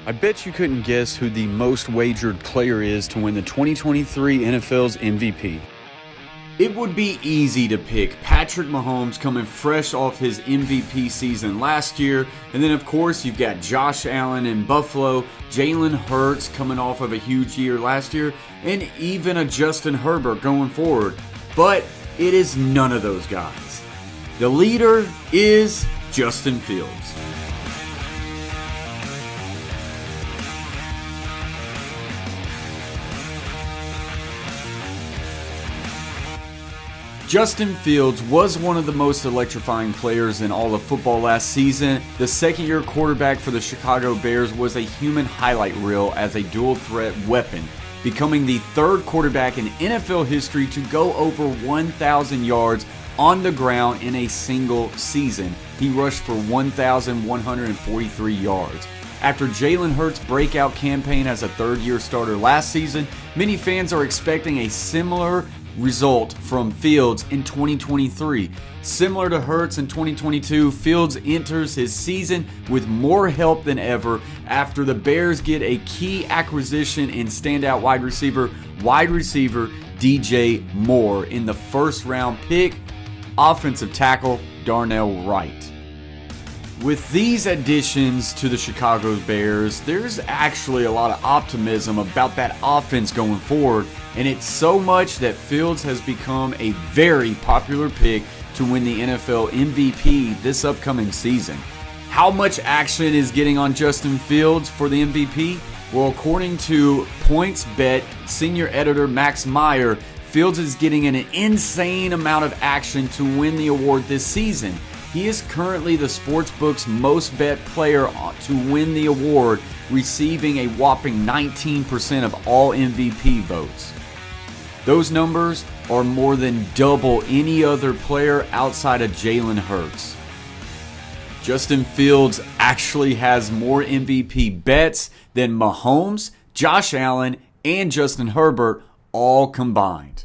I bet you couldn't guess who the most wagered player is to win the 2023 NFL's MVP. It would be easy to pick Patrick Mahomes coming fresh off his MVP season last year. And then, of course, you've got Josh Allen in Buffalo, Jalen Hurts coming off of a huge year last year, and even a Justin Herbert going forward. But it is none of those guys. The leader is Justin Fields. Justin Fields was one of the most electrifying players in all of football last season. The second-year quarterback for the Chicago Bears was a human highlight reel as a dual-threat weapon, becoming the third quarterback in NFL history to go over 1,000 yards on the ground in a single season. He rushed for 1,143 yards. After Jalen Hurts' breakout campaign as a third-year starter last season, many fans are expecting a similar result from Fields in 2023. Similar to Hurts in 2022, Fields enters his season with more help than ever after the Bears get a key acquisition in standout wide receiver DJ Moore in the first-round pick, offensive tackle Darnell Wright. With these additions to the Chicago Bears, there's actually a lot of optimism about that offense going forward, and it's so much that Fields has become a very popular pick to win the NFL MVP this upcoming season. How much action is getting on Justin Fields for the MVP? Well, according to PointsBet senior editor Max Meyer, Fields is getting an insane amount of action to win the award this season. He is currently the sportsbook's most bet player to win the award, receiving a whopping 19% of all MVP votes. Those numbers are more than double any other player outside of Jalen Hurts. Justin Fields actually has more MVP bets than Mahomes, Josh Allen, and Justin Herbert all combined.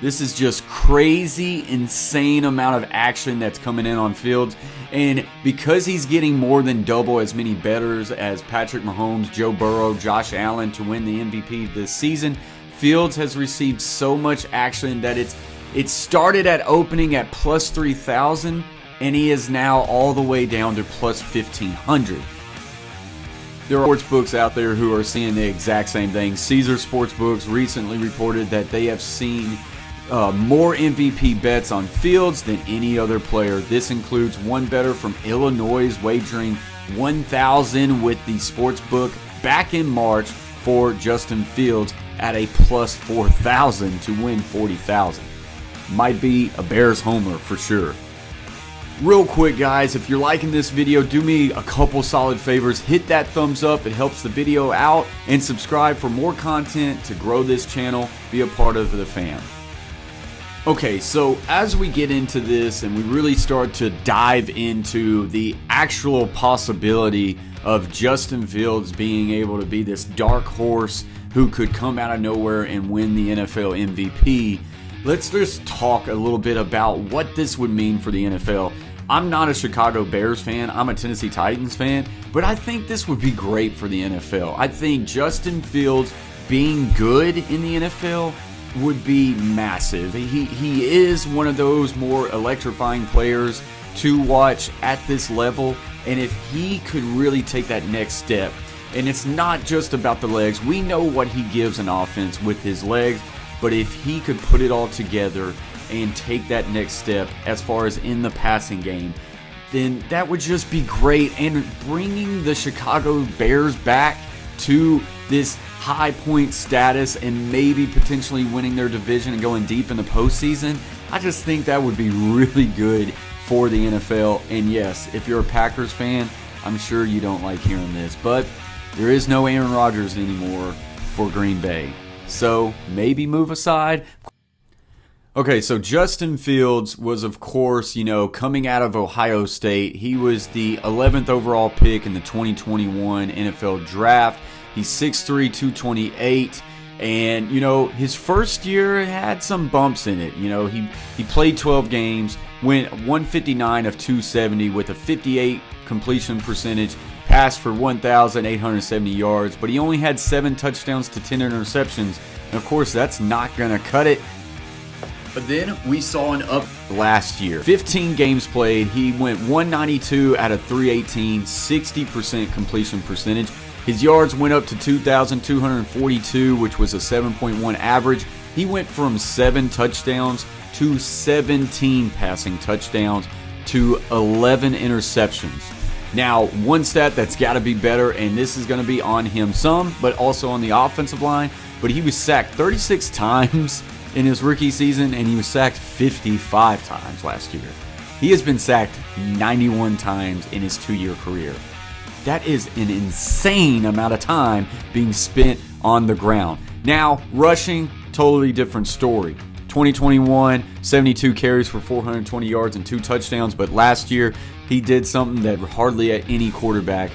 This is just crazy, insane amount of action that's coming in on Fields. And because he's getting more than double as many bettors as Patrick Mahomes, Joe Burrow, Josh Allen to win the MVP this season, Fields has received so much action that it started at opening at plus 3,000 and he is now all the way down to plus 1,500. There are sportsbooks out there who are seeing the exact same thing. Caesar Sportsbooks recently reported that they have seen more MVP bets on Fields than any other player. This includes one bettor from Illinois wagering $1,000 with the sportsbook back in March for Justin Fields at a plus 4,000 to win 40,000. Might be a Bears homer for sure. Real quick, guys, if you're liking this video, do me a couple solid favors. Hit that thumbs up. It helps the video out. And subscribe for more content to grow this channel. Be a part of the fam. Okay, so as we get into this and we really start to dive into the actual possibility of Justin Fields being able to be this dark horse who could come out of nowhere and win the NFL MVP, let's just talk a little bit about what this would mean for the NFL. I'm not a Chicago Bears fan, I'm a Tennessee Titans fan, but I think this would be great for the NFL. I think Justin Fields being good in the NFL would be massive. He is one of those more electrifying players to watch at this level, and if he could really take that next step, and it's not just about the legs, we know what he gives an offense with his legs, but if he could put it all together and take that next step as far as in the passing game, then that would just be great. And bringing the Chicago Bears back to this high point status and maybe potentially winning their division and going deep in the postseason, I just think that would be really good for the NFL. And yes, if you're a Packers fan, I'm sure you don't like hearing this, but there is no Aaron Rodgers anymore for Green Bay. So maybe move aside. Okay, so Justin Fields was, of course, coming out of Ohio State. He was the 11th overall pick in the 2021 NFL Draft. He's 6'3", 228, and, his first year had some bumps in it. He played 12 games, went 159 of 270 with a 58 completion percentage, passed for 1,870 yards, but he only had 7 touchdowns to 10 interceptions. And of course, that's not going to cut it. But then we saw an up last year. 15 games played. He went 192 out of 318, 60% completion percentage. His yards went up to 2,242, which was a 7.1 average. He went from 7 touchdowns to 17 passing touchdowns to 11 interceptions. Now, one stat that's got to be better, and this is going to be on him some, but also on the offensive line, but he was sacked 36 times in his rookie season, and he was sacked 55 times last year. He has been sacked 91 times in his 2-year career. That is an insane amount of time being spent on the ground. Now, rushing, totally different story. 2021, 72 carries for 420 yards and 2 touchdowns, but last year he did something that hardly any quarterback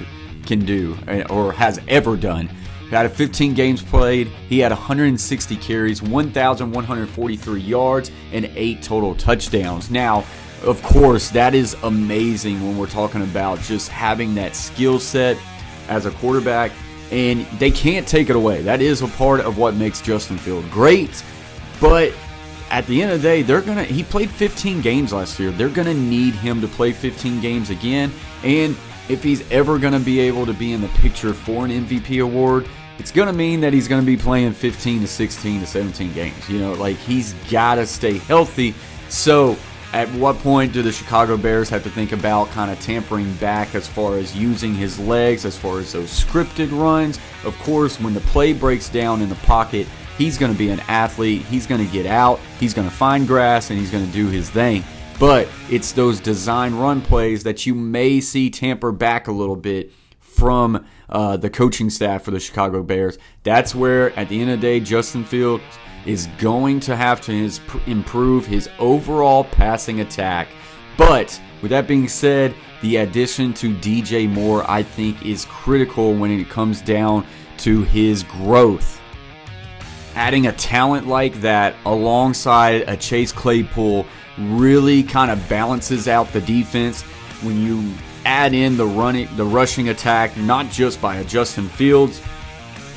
can do or has ever done. Out of 15 games played, he had 160 carries, 1,143 yards, and 8 total touchdowns. Now, of course, that is amazing when we're talking about just having that skill set as a quarterback, and they can't take it away. That is a part of what makes Justin Fields great, but at the end of the day, he played 15 games last year. They're going to need him to play 15 games again, and if he's ever going to be able to be in the picture for an MVP award, it's going to mean that he's going to be playing 15 to 16 to 17 games. He's got to stay healthy. So at what point do the Chicago Bears have to think about kind of tampering back as far as using his legs, as far as those scripted runs? Of course, when the play breaks down in the pocket, he's going to be an athlete. He's going to get out. He's going to find grass, and he's going to do his thing. But it's those design run plays that you may see tamper back a little bit from the coaching staff for the Chicago Bears. That's where, at the end of the day, Justin Fields is going to have to improve his overall passing attack. But with that being said, the addition to DJ Moore, I think, is critical when it comes down to his growth. Adding a talent like that alongside a Chase Claypool really kind of balances out the defense when you add in the rushing attack, not just by a Justin Fields,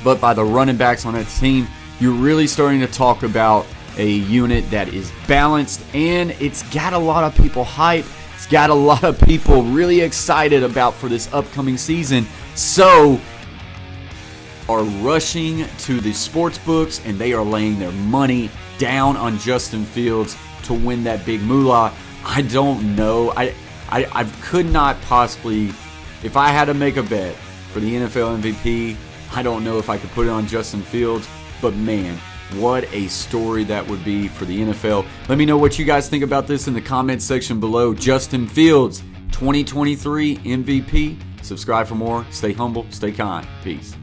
but by the running backs on that team. You're really starting to talk about a unit that is balanced, and it's got a lot of people hyped. It's got a lot of people really excited about for this upcoming season. So are rushing to the sports books, and they are laying their money down on Justin Fields to win that big moolah. I don't know. I could not possibly, if I had to make a bet for the NFL MVP, I don't know if I could put it on Justin Fields. But man, what a story that would be for the NFL. Let me know what you guys think about this in the comments section below. Justin Fields, 2023 MVP. Subscribe for more. Stay humble. Stay kind. Peace.